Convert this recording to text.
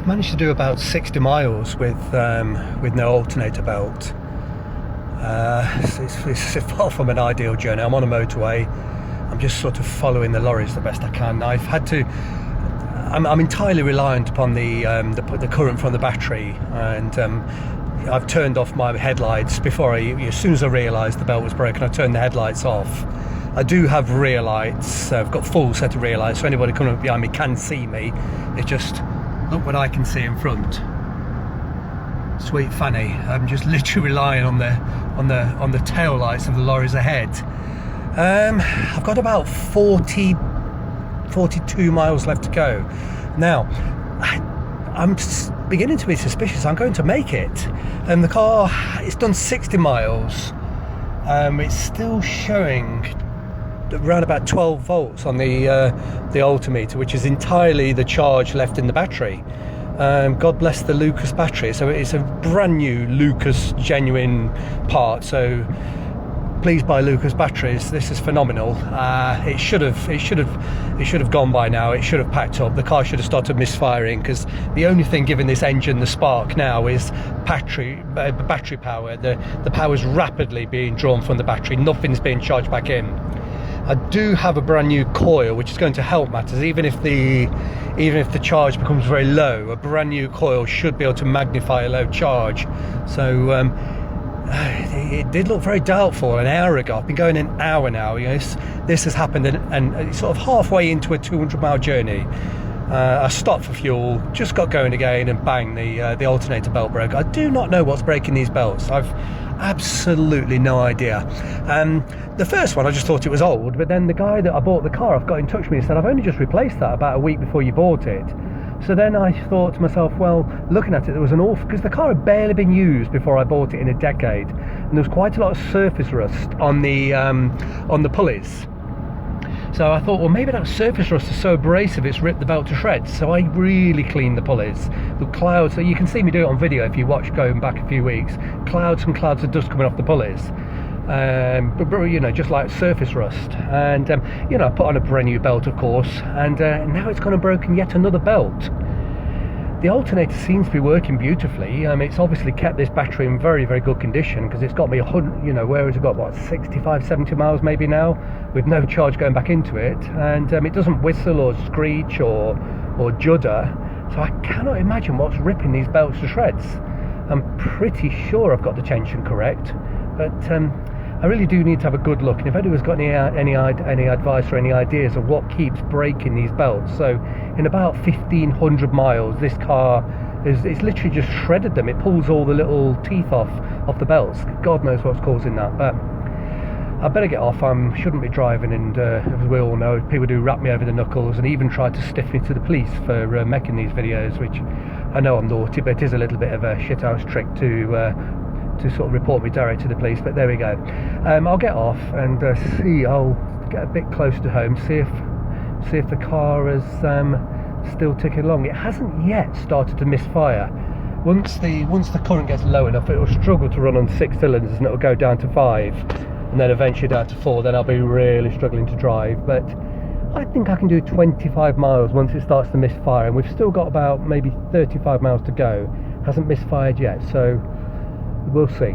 managed to do about 60 miles with no alternator belt. It's far from an ideal journey. I'm on a motorway. I'm just sort of following the lorries the best I can. I've had to. I'm entirely reliant upon the current from the battery, and I've turned off my headlights before as soon as I realised the belt was broken. I turned the headlights off. I do have rear lights. I've got full set of rear lights, so anybody coming up behind me can see me. It's just look what I can see in front. Sweet Fanny. I'm just literally relying on the tail lights of the lorries ahead. I've got about 42 miles left to go. Now, I'm beginning to be suspicious I'm going to make it. And the car, it's done 60 miles. It's still showing around about 12 volts on the alternator, which is entirely the charge left in the battery. God bless the Lucas battery. So it's a brand new Lucas genuine part. So please buy Lucas batteries. This is phenomenal. It should have gone by now. It should have packed up. The car should have started misfiring, because the only thing giving this engine the spark now is battery power. The power is rapidly being drawn from the battery. Nothing's being charged back in. I do have a brand new coil, which is going to help matters. Even if the charge becomes very low, a brand new coil should be able to magnify a low charge. So it did look very doubtful an hour ago. I've been going an hour now. You know, this has happened, and it's sort of halfway into a 200-mile journey. I stopped for fuel, just got going again, and bang, the alternator belt broke. I do not know what's breaking these belts. I've absolutely no idea. The first one, I just thought it was old, but then the guy that I bought the car off got in touch with me and said, I've only just replaced that about a week before you bought it. So then I thought to myself, well, looking at it, there was an awful, because the car had barely been used before I bought it in a decade, and there was quite a lot of surface rust on the pulleys. So I thought, well, maybe that surface rust is so abrasive it's ripped the belt to shreds. So I really cleaned the pulleys. The clouds, so you can see me do it on video if you watch going back a few weeks. Clouds and clouds of dust coming off the pulleys. But you know, just like surface rust. And you know, I put on a brand new belt, of course, and now it's gone and broken yet another belt. The alternator seems to be working beautifully. It's obviously kept this battery in very, very good condition, because it's got me 100, you know, where has it got, what, 65, 70 miles maybe now, with no charge going back into it, and it doesn't whistle or screech or judder. So I cannot imagine what's ripping these belts to shreds. I'm pretty sure I've got the tension correct, but I really do need to have a good look. And if anyone's got any advice or any ideas of what keeps breaking these belts. So in about 1,500 miles, this car it's literally just shredded them. It pulls all the little teeth off the belts. God knows what's causing that. But I better get off. I shouldn't be driving, and as we all know, people do rap me over the knuckles and even try to stiff me to the police for making these videos, which I know I'm naughty, but it is a little bit of a shithouse trick to sort of report me direct to the police. But there we go. I'll get off and I'll get a bit close to home, see if the car is still ticking along. It hasn't yet started to misfire. Once the current gets low enough, it will struggle to run on 6 cylinders, and it will go down to 5, and then eventually down to 4. Then I'll be really struggling to drive. But I think I can do 25 miles once it starts to misfire, and we've still got about maybe 35 miles to go. Hasn't misfired yet, so we'll see.